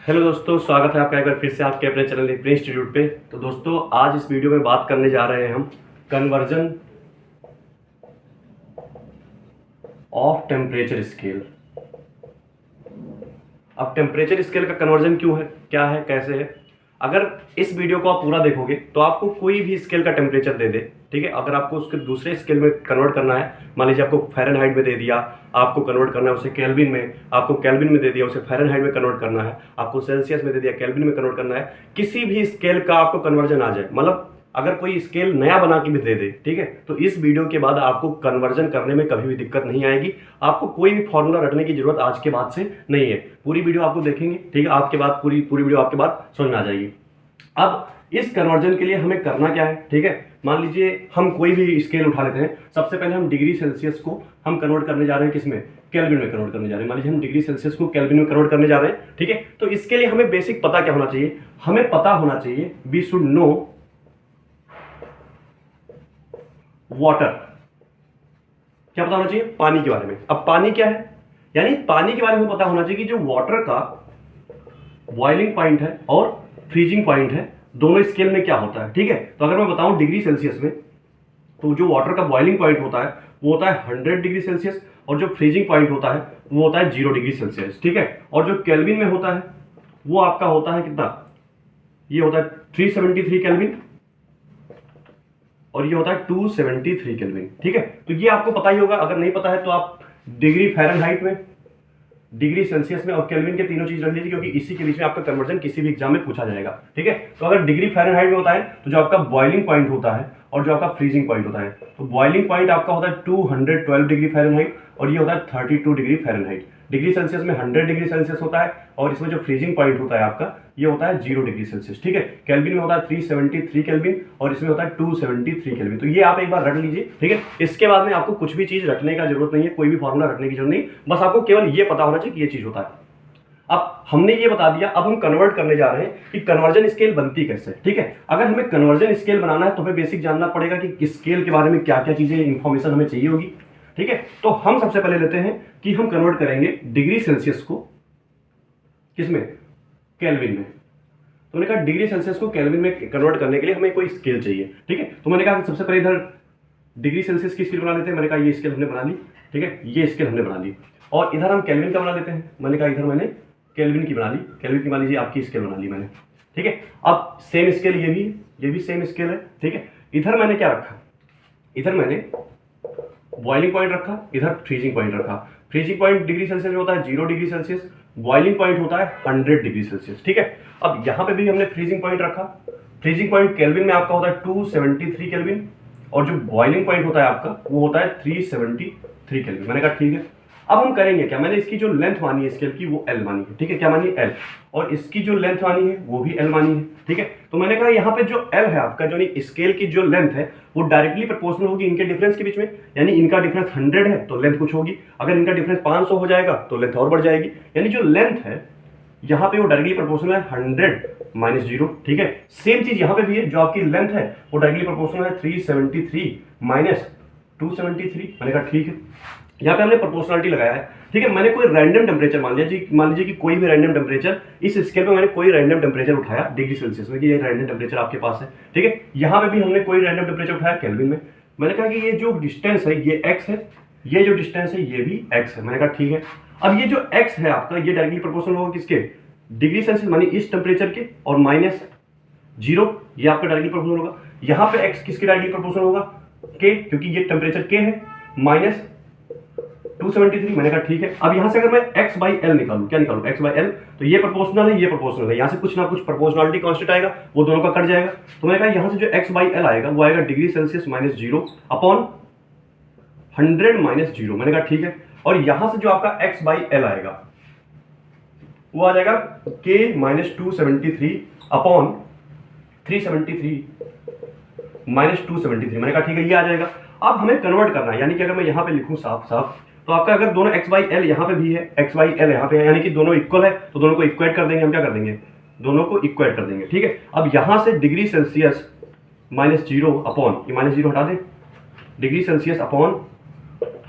Hello दोस्तों, स्वागत है आपका एक बार फिर से आपके अपने चैनल प्रे इंस्टीट्यूट पे। तो दोस्तों, आज इस वीडियो में बात करने जा रहे हैं हम कन्वर्जन ऑफ टेम्परेचर स्केल। अब टेम्परेचर स्केल का कन्वर्जन क्यों है, क्या है, कैसे है। अगर इस वीडियो को आप पूरा देखोगे तो आपको कोई भी स्केल का टेम्परेचर दे दे, ठीक है, अगर आपको उसके दूसरे स्केल में कन्वर्ट करना है, मान लीजिए आपको फ़ारेनहाइट में दे दिया, आपको कन्वर्ट करना है उसे केल्विन में, आपको केल्विन में दे दिया, उसे फ़ारेनहाइट में कन्वर्ट करना है, आपको सेल्सियस में दे दिया, केल्विन में कन्वर्ट करना है, किसी भी स्केल का आपको कन्वर्जन आ जाए, मतलब अगर कोई स्केल नया बना के भी दे दे, ठीक है, तो इस वीडियो के बाद आपको कन्वर्जन करने में कभी भी दिक्कत नहीं आएगी। आपको कोई भी फॉर्मूला रटने की जरूरत आज के बाद से नहीं है। पूरी वीडियो आपको देखेंगे, ठीक है, आपके बाद पूरी वीडियो आपके बाद समझ में आ जाएगी। अब इस कन्वर्जन के लिए हमें करना क्या है, ठीक है, मान लीजिए हम कोई भी स्केल उठा लेते हैं। सबसे पहले हम डिग्री सेल्सियस को हम कन्वर्ट करने जा रहे हैं, किसमें, केल्विन में कन्वर्ट करने जा रहे हैं। मान लीजिए हम डिग्री सेल्सियस को केल्विन में कन्वर्ट करने जा रहे हैं, ठीक है। तो इसके लिए हमें बेसिक पता क्या होना चाहिए, हमें पता होना चाहिए, वी शुड नो वाटर। क्या पता होना चाहिए, पानी के बारे में। अब पानी क्या है, यानी पानी के बारे में पता होना चाहिए कि जो वाटर का बॉइलिंग पॉइंट है और फ्रीजिंग पॉइंट है, दोनों स्केल में क्या होता है, ठीक है। तो अगर मैं बताऊं डिग्री सेल्सियस में, तो जो वाटर का बॉइलिंग पॉइंट होता है वो होता है 100 डिग्री सेल्सियस, और जो फ्रीजिंग पॉइंट होता है वो होता है 0 डिग्री सेल्सियस, ठीक है। और जो केल्विन में होता है वो आपका होता है कितना, ये होता है 373 केल्विन, और ये होता है 273 केल्विन, ठीक है। तो ये आपको पता ही होगा। अगर नहीं पता है तो आप डिग्री फ़ारेनहाइट में, डिग्री सेल्सियस में और केल्विन के तीनों चीज रख लीजिए, क्योंकि इसी के बीच में आपका कन्वर्जन किसी भी एग्जाम में पूछा जाएगा, ठीक है। तो अगर डिग्री फ़ारेनहाइट में होता है तो जो आपका बॉइलिंग पॉइंट होता है और जो आपका फ्रीजिंग पॉइंट होता है, तो बॉइलिंग पॉइंट आपका होता है 212 डिग्री फ़ारेनहाइट और ये होता है 32 डिग्री फ़ारेनहाइट। डिग्री सेल्सियस में 100 डिग्री सेल्सियस होता है, और इसमें जो फ्रीजिंग पॉइंट होता है आपका ये होता है 0 डिग्री सेल्सियस, ठीक है। केल्विन में होता है 373 केल्विन और इसमें होता है 273 केल्विन। तो ये आप एक बार रट लीजिए, ठीक है। इसके बाद में आपको कुछ भी चीज रटने का जरूरत नहीं है, कोई भी फॉर्मूला रटने की जरूरत नहीं, बस आपको केवल ये पता होना चाहिए कि ये चीज होता है। अब हमने ये बता दिया, अब हम कन्वर्ट करने जा रहे हैं कि कन्वर्जन स्केल बनती कैसे, ठीक है। अगर हमें कन्वर्जन स्केल बनाना है तो हमें बेसिक जानना पड़ेगा कि स्केल के बारे में क्या क्या चीजें इंफॉर्मेशन हमें चाहिए होगी, ठीक है। तो हम सबसे पहले लेते हैं कि हम कन्वर्ट करेंगे डिग्री सेल्सियस को किसमें, केल्विन में। तो मैंने कहा डिग्री सेल्सियस को केल्विन में कन्वर्ट करने के लिए हमें कोई स्केल चाहिए, ठीक है। तो मैंने कहा सबसे पहले इधर डिग्री सेल्सियस की स्केल बना लेते हैं। मैंने कहा ये स्केल हमने बना ली, ठीक है, ये स्केल हमने बना ली। और इधर हम केल्विन का बना लेते हैं। मैंने कहा इधर मैंने केल्विन की बना ली, केल्विन की मान लीजिए आपकी स्केल बना ली मैंने, ठीक है। अब सेम स्केल ये भी सेम स्केल है, ठीक है। इधर मैंने क्या रखा, इधर मैंने बॉइलिंग पॉइंट रखा, इधर फ्रीजिंग पॉइंट रखा। फ्रीजिंग पॉइंट डिग्री सेल्सियस में होता है 0 डिग्री सेल्सियस, बॉइलिंग पॉइंट होता है 100 डिग्री सेल्सियस, ठीक है। अब यहां पे भी हमने फ्रीजिंग पॉइंट रखा। फ्रीजिंग पॉइंट केल्विन में आपका होता है 273 केल्विन, और जो बॉइलिंग पॉइंट होता है आपका वो होता है 373 केल्विन। मैंने कहा ठीक है। अब हम करेंगे क्या, मैंने इसकी जो लेंथ मानी है स्केल की वो L मानी है, ठीक है। क्या मानी है, L, और इसकी जो लेंथ मानी है वो भी L मानी है, ठीक है। तो मैंने कहा यहाँ पे जो L है आपका, जो स्केल की जो लेंथ है वो डायरेक्टली प्रोपोर्शनल होगी इनके डिफरेंस के बीच में। यानी इनका डिफरेंस 100 है तो लेंथ कुछ होगी, अगर इनका डिफरेंस 500 हो जाएगा तो लेंथ और बढ़ जाएगी। यानी जो लेंथ है यहाँ पे वो डायरेक्टली प्रोपोर्शनल है 100 माइनस 0, ठीक है। सेम चीज यहाँ पे भी है, जो आपकी लेंथ है वो डायरेक्टली प्रोपोर्शनल है 373 माइनस 273। मैंने कहा ठीक है, यहाँ पे हमने प्रोपोर्शनलिटी लगाया है, ठीक है। मैंने कोई रैंडम टेम्परेचर मान लीजिए कि कोई भी रैंडम टेम्परेचर, इस स्केल पे मैंने कोई रैंडम टेम्परेचर उठाया डिग्री सेल्सियस में, कि ये रैंडम टेम्परेचर आपके पास है, ठीक है। यहाँ पे भी हमने कोई रैंडम टेम्परेचर उठाया केल्विन में। मैंने कहा कि ये जो डिस्टेंस है ये x है, ये जो डिस्टेंस है ये भी x है। मैंने कहा ठीक है। अब ये जो x है आपका ये डायरेक्टली प्रोपोर्शनल होगा किसके, डिग्री सेल्सियस मानी इस टेम्परेचर के, और माइनस 0 ये आपका डायरेक्टली प्रोपोर्शनल होगा। यहाँ पे x किसके डायरेक्टली प्रोपोर्शनल होगा, k, क्योंकि ये टेम्परेचर k है, माइनस 273। मैंने कहा ठीक है। अब यहां से अगर मैं x बाई एल निकालूं, क्या निकालूं, x बाई एल, तो ये प्रोपोर्शनल है, ये प्रोपोर्शनल है, यहां से कुछ ना कुछ प्रोपोर्शनलिटी कांस्टेंट आएगा, वो दोनों का कट जाएगा। तो मैंने कहा यहां से जो x बाई एल आएगा वो आएगा degree Celsius minus 0 upon 100 minus 0। मैंने कहा ठीक है। और यहां से जो आपका x बाई एल आएगा वो आ जाएगा k माइनस 273 अपॉन 373 माइनस 273। मैंने कहा ठीक है, ये आ जाएगा। अब हमें कन्वर्ट करना है, यानी कि अगर मैं यहां पे लिखूं साफ साफ, तो आपका अगर दोनों x बाई एल यहाँ पे भी है, x बाई एल यहाँ पे है, यानी कि दोनों इक्वल है, तो दोनों को इक्वेट कर देंगे। हम क्या कर देंगे, दोनों को इक्वेट कर देंगे, ठीक है। अब यहां से डिग्री सेल्सियस माइनस 0 अपॉन, ये माइनस 0 हटा दें, degree Celsius upon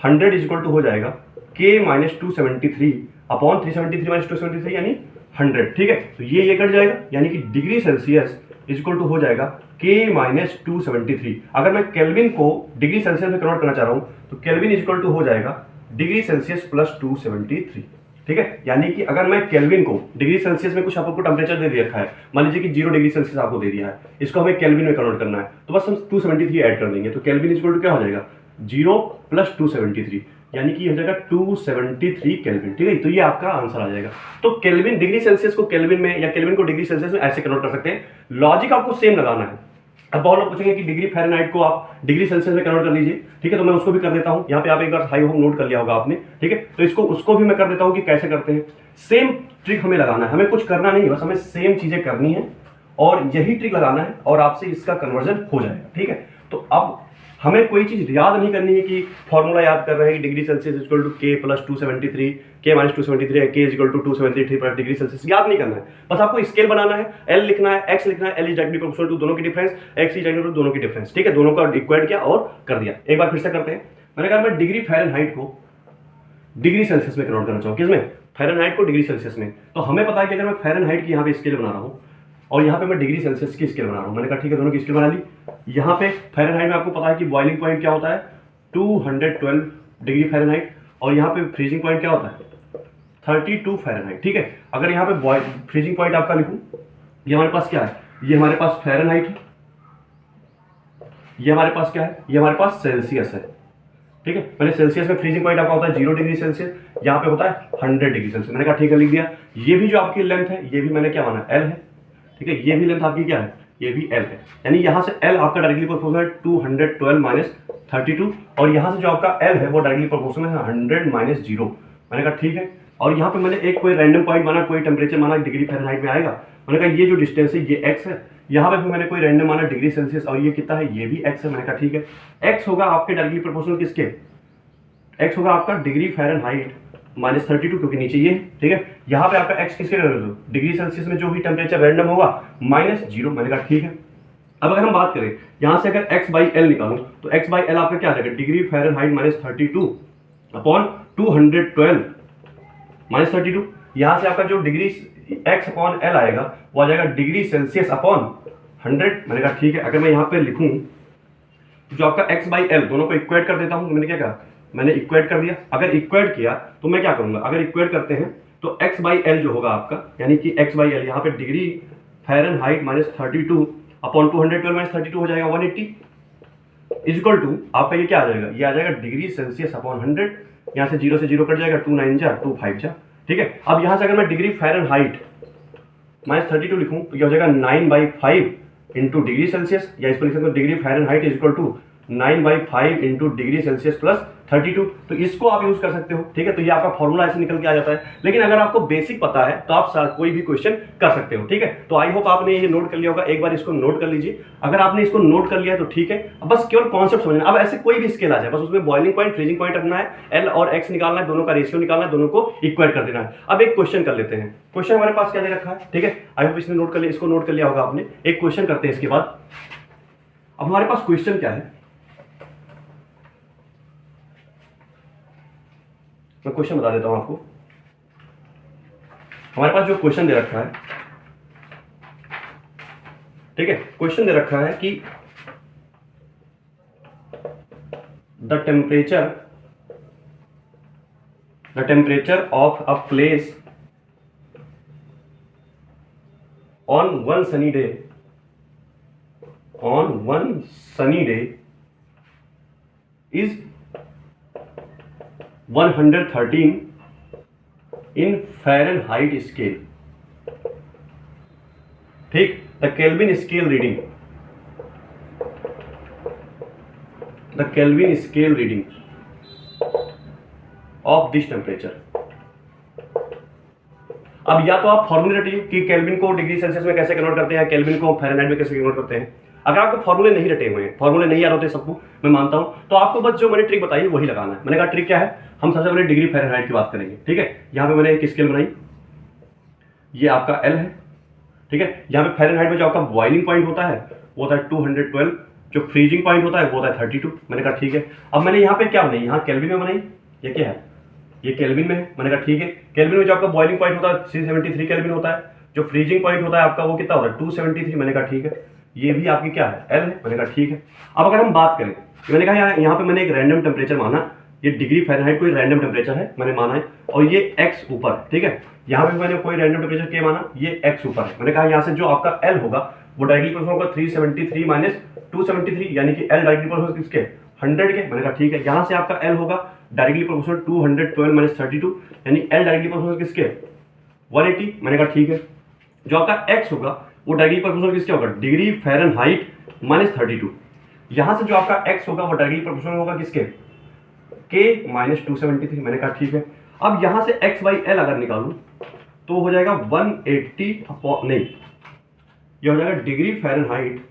100 is equal to हो जाएगा k माइनस 273 अपॉन 373 माइनस 273 यानी 100, ठीक है। तो ये कट जाएगा, यानी कि degree Celsius is equal to हो जाएगा K माइनस 273। अगर मैं केल्विन को डिग्री सेल्सियस में कन्वर्ट करना चाह रहा हूं तो केल्विन इज इक्वल टू हो जाएगा डिग्री सेल्सियस प्लस 273, ठीक है। यानी कि अगर मैं केल्विन को डिग्री सेल्सियस में कुछ आपको टेम्परेचर दे रखा है, मान लीजिए कि 0 डिग्री सेल्सियस आपको दे दिया है, इसको हमें केल्विन में कन्वर्ट करना है, तो बस हम 273 ऐड कर देंगे, तो केल्विन इज इक्वल टू क्या हो जाएगा 0 प्लस 273, यानी कि हो जाएगा 273 केल्विन, ठीक है। तो ये आपका आंसर आ जाएगा। तो केल्विन, डिग्री सेल्सियस को केल्विन में या केल्विन को डिग्री सेल्सियस में ऐसे कन्वर्ट कर सकते हैं। लॉजिक आपको सेम लगाना है। अब बहुत लोग पूछेंगे कि डिग्री फ़ारेनहाइट को आप डिग्री सेल्सियस में कन्वर्ट कर लीजिए, ठीक है। तो मैं उसको भी कर देता हूं। यहाँ पे आप एक बार हाई होम नोट कर लिया होगा आपने, ठीक है। तो इसको उसको भी मैं कर देता हूं कि कैसे करते हैं। सेम ट्रिक हमें लगाना है, हमें कुछ करना नहीं है, बस हमें सेम चीजें करनी है और यही ट्रिक लगाना है और आपसे इसका कन्वर्जन हो जाएगा, ठीक है। तो अब हमें कोई चीज याद नहीं करनी है कि फॉर्मूला याद कर रहे हैं कि degree Celsius equal to K plus 273, K minus 273 है, K इक्वल टू 273 पर डिग्री सेल्सियस, याद नहीं करना है। बस आपको स्केल बनाना है, L लिखना है, X लिखना है, L is directly proportional to दोनों की difference, X is directly to दोनों की डिफरेंस, ठीक है। दोनों का इक्वेट किया और कर दिया। एक बार फिर से करते हैं। मैंने कहा मैं डिग्री फ़ारेनहाइट को डिग्री सेल्सियस में कन्वर्ट करना चाहूँ, किसमें, फ़ारेनहाइट को डिग्री सेल्सियस में। तो हमें पता है कि अगर मैं फ़ारेनहाइट की यहाँ पे स्केल बना रहा हूँ और यहाँ पे मैं डिग्री सेल्सियस की स्केल बना रहा हूँ, मैंने कहा ठीक है दोनों की स्केल बना ली। यहाँ पे फ़ारेनहाइट में आपको पता है कि बॉइलिंग पॉइंट क्या होता है 212 डिग्री फ़ारेनहाइट, और यहाँ पे फ्रीजिंग पॉइंट क्या होता है 32 फ़ारेनहाइट, ठीक है। अगर यहाँ पे फ्रीजिंग पॉइंट आपका लिखूँ, ये हमारे पास क्या है, ये हमारे पास फ़ारेनहाइट है, ये हमारे पास क्या है, ये हमारे पास सेल्सियस है, ठीक है। मैंने सेल्सियस में फ्रीजिंग पॉइंट आपका होता है 0 डिग्री सेल्सियस, यहाँ पे होता है 100 डिग्री सेल्सियस। मैंने कहा ठीक है लिख दिया। ये भी जो आपकी लेंथ है ये भी मैंने क्या माना L है, ठीक है। ये भी लेंथ आपकी क्या है, ये भी L है, यानी यहाँ से L आपका डायरेक्टली प्रोपोर्शनल है 212 माइनस 32, और यहाँ से जो आपका L है वो डायरेक्टली प्रोपोर्शनल है 100 माइनस 0। मैंने कहा ठीक है, और यहाँ पे मैंने एक कोई रैंडम पॉइंट माना, कोई टेम्परेचर माना डिग्री फ़ारेनहाइट में आएगा। मैंने कहा ये जो डिस्टेंस है ये x है, यहाँ पे भी मैंने कोई रैंडम माना डिग्री सेल्सियस, और ये कितना है, ये भी x है। मैंने कहा ठीक है, x होगा आपके डायरेक्टली प्रोपोर्शनल किसके, x होगा आपका डिग्री फ़ारेनहाइट माइनस 32, क्योंकि नीचे ये, ठीक है। यहाँ पे आपका x किसके डिग्री सेल्सियस में जो भी टेम्परेचर रैंडम होगा -0। मैंने कहा ठीक है। अब अगर हम बात करें यहाँ से अगर x बाई एल निकालूं तो x बाई एल आपका क्या आ जाएगा, degree Fahrenheit minus 32 upon 212 minus 32। यहाँ से आपका जो डिग्री x अपॉन एल आएगा वो आ जाएगा डिग्री सेल्सियस अपॉन 100। मैंने कहा ठीक है। अगर मैं यहाँ पे लिखूँ जो आपका x बाई एल, दोनों को इक्वेट कर देता हूँ, तो मैंने क्या कहा, मैंने इक्वेट कर दिया। अगर इक्वेट किया तो मैं क्या करूंगा, अगर इक्वेट करते हैं तो x बाई एल जो होगा आपका, यानी कि x बाई एल यहाँ पे degree Fahrenheit minus 32 upon 212 minus 32 हो जाएगा 180 इज इक्वल टू आपका ये क्या आ जाएगा, ये आ जाएगा डिग्री सेल्सियस अपॉन 100। यहाँ से 0 से 0 कट जाएगा, 2 9 जा 2 5 जा, ठीक है। अब यहाँ से अगर मैं डिग्री फ़ारेनहाइट माइनस 32 लिखूँ तो यह हो जाएगा 9/5 इंटू डिग्री सेल्सियस, या इसको लिख सकते हो degree Fahrenheit is equal to 9/5 into degree Celsius plus 32। तो इसको आप यूज कर सकते हो, ठीक है। तो ये आपका फॉर्मूला ऐसे निकल के आ जाता है। लेकिन अगर आपको बेसिक पता है तो आप कोई भी क्वेश्चन कर सकते हो, ठीक है। तो आई होप आपने ये नोट कर लिया होगा, एक बार इसको नोट कर लीजिए। अगर आपने इसको नोट कर लिया है तो ठीक है, अब बस केवल कॉन्सेप्ट समझना। अब ऐसे कोई भी स्केल आ जाए, बस उसमें बॉइलिंग पॉइंट, फ्रीजिंग पॉइंट रखना है, एल और एक्स निकालना है, दोनों का रेशियो निकालना है, दोनों को इक्वेट कर देना है। अब एक क्वेश्चन कर लेते हैं। क्वेश्चन हमारे पास क्या दे रखा है, ठीक है। आई होप इसने नोट कर लिया, इसको नोट कर लिया होगा आपने। एक क्वेश्चन करते हैं इसके बाद। अब हमारे पास क्वेश्चन क्या है, मैं क्वेश्चन बता देता हूं आपको। हमारे पास जो क्वेश्चन दे रखा है, ठीक है, क्वेश्चन दे रखा है कि the temperature of a place on one sunny day is 113 in Fahrenheit scale, ठीक। The kelvin scale reading of this temperature. अब या तो आप फॉर्मूले रटिए कि केल्विन को डिग्री सेल्सियस में कैसे कन्वर्ट करते हैं, केल्विन को फ़ारेनहाइट में कैसे कन्वर्ट करते हैं। अगर आपको फॉर्मूले नहीं रटे हुए हैं, फॉर्मूले नहीं याद होते सबको, मैं मानता हूं, तो आपको बस जो मैंने ट्रिक बताई वही लगाना है। मैंने कहा ट्रिक क्या है, हम सबसे पहले डिग्री फ़ारेनहाइट की बात करेंगे, ठीक है। यहाँ पे मैंने एक स्केल बनाई, ये आपका L है, ठीक है। यहाँ पे फ़ारेनहाइट में जो आपका बॉइलिंग पॉइंट होता है वो होता है 212, जो फ्रीजिंग पॉइंट होता है वो होता है 32। मैंने कहा ठीक है। अब मैंने यहाँ पे क्या बनाई, यहाँ केल्विन में बनाई, ये क्या है, ये केल्विन में है, मैंने कहा ठीक है। केल्विन में जो आपका बॉइलिंग पॉइंट होता है 373 केल्विन होता है, जो फ्रीजिंग पॉइंट होता है आपका वो कितना होता है 273, मैंने कहा ठीक है। ये भी आपकी क्या है एल है, मैंने कहा ठीक है। अब अगर हम बात करें, मैंने कहा यहाँ पे मैंने एक रैंडम टेम्परेचर माना, ये डिग्री फ़ारेनहाइट कोई रैंडम टेम्परेचर है मैंने माना है, और ये एक्स ऊपर है, ठीक है। यहाँ पे मैंने कोई रैंडम टेम्परेचर के माना, ये एक्स ऊपर है। मैंने कहा यहाँ से जो आपका एल होगा वो डायरेक्टली प्रोपोर्शनल होगा 373 माइनस 273, यानी कि एल डायरेक्टली प्रोपोर्शनल किसके 100 के। मैंने कहा ठीक है। यहाँ से आपका एल होगा डायरेक्टली प्रोपोर्शनल 212 माइनस 32, यानी एल डायरेक्टली प्रोपोर्शनल किसके 180, मैंने कहा ठीक है। जो आपका एक्स होगा वो डायरेक्टली प्रोपोर्शनल किसके होगा डिग्री फ़ारेनहाइट माइनस 32। यहाँ से जो आपका एक्स होगा वो डायरेक्टली प्रोपोर्शनल होगा किसके के माइनस 273, मैंने कहा ठीक है। अब यहाँ से एक्स बाई एल अगर निकालूं तो हो जाएगा 180 नहीं, ये हो जाएगा डिग्री फ़ारेनहाइट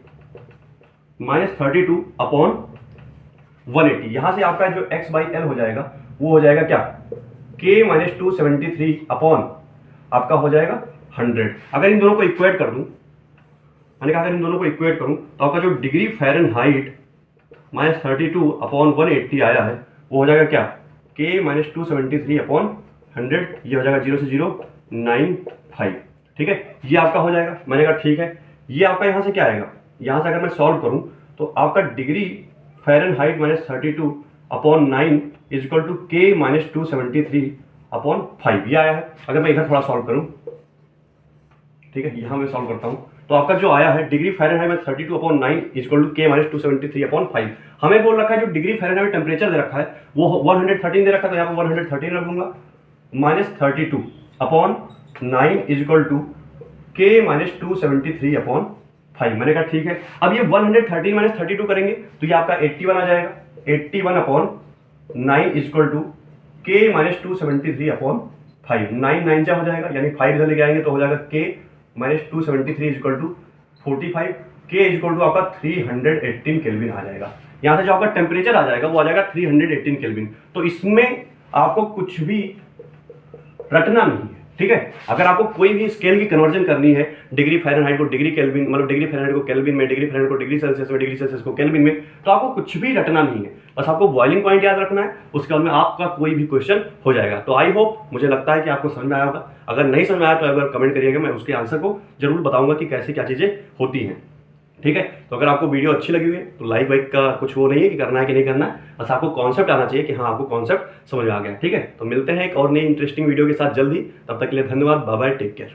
माइनस 32 अपॉन 180। यहाँ से आपका जो एक्स बाई एल हो जाएगा वो हो जाएगा क्या के माइनस 273 अपॉन आपका हो जाएगा 100। अगर इन दोनों को इक्वेट कर दूं, मैंने कहा अगर इन दोनों को इक्वेट करूं तो आपका जो डिग्री फ़ारेनहाइट माइनस 32 अपॉन 180 आया है वो हो जाएगा क्या के माइनस 273 अपॉन 100, ये हो जाएगा 0 से 0 95, ठीक है। ये आपका हो जाएगा, मैंने कहा ठीक है। ये आपका यहाँ से क्या आएगा, यहाँ से अगर मैं सॉल्व करूँ तो आपका degree Fahrenheit minus 32 upon 9 is equal to K minus 273 upon 5, ये आया है। अगर मैं इधर थोड़ा सॉल्व करूँ, ठीक है, यहाँ मैं सॉल्व करता हूँ तो आपका जो आया है डिग्री फ़ारेनहाइट में 32 upon 9 is equal to K minus 273 upon 5। हमें बोल रखा है जो डिग्री फ़ारेनहाइट में टेम्परेचर दे रखा है वो 113 दे रखा है, तो यहाँ पर 113 रख दूंगा minus 32 upon 9 is equal to K minus 273 upon 5, मैंने कहा ठीक है। अब ये 113 माइनस 32 करेंगे तो ये आपका 81 आ जाएगा, 81 upon 9 is equal to K minus 273 upon 5, 9 9 जा हो जाएगा, यानी 5 इधर लेके आएंगे तो हो जाएगा के माइनस 273 इज इक्वल टू 45, के इज इक्वल टू आपका 318 केल्विन आ जाएगा। यहाँ से जो आपका टेम्परेचर आ जाएगा वो आ जाएगा 318 केल्विन। तो इसमें आपको कुछ भी रटना नहीं है, ठीक है। अगर आपको कोई भी स्केल की कन्वर्जन करनी है डिग्री फ़ारेनहाइट को डिग्री केल्विन, मतलब डिग्री फ़ारेनहाइट को केल्विन में, डिग्री फ़ारेनहाइट को डिग्री सेल्सियस में, डिग्री सेल्सियस को केल्विन में, तो आपको कुछ भी रटना नहीं है, बस आपको बॉइलिंग पॉइंट याद रखना है, उसके बाद में आपका कोई भी क्वेश्चन हो जाएगा। तो आई होप, मुझे लगता है कि आपको समझ में आया होगा। अगर नहीं समझ में आया तो अगर कमेंट करिएगा, मैं उसके आंसर को जरूर बताऊंगा कि कैसे क्या चीज़ें होती हैं, ठीक है। तो अगर आपको वीडियो अच्छी लगी हुई है तो लाइक वाइक का कुछ वो नहीं है कि करना है कि नहीं करना है, बस आपको कॉन्सेप्ट आना चाहिए कि हाँ आपको कॉन्सेप्ट समझ में आ गया, ठीक है। तो मिलते हैं एक और नई इंटरेस्टिंग वीडियो के साथ जल्द ही, तब तक के लिए धन्यवाद, बाय बाय, टेक केयर।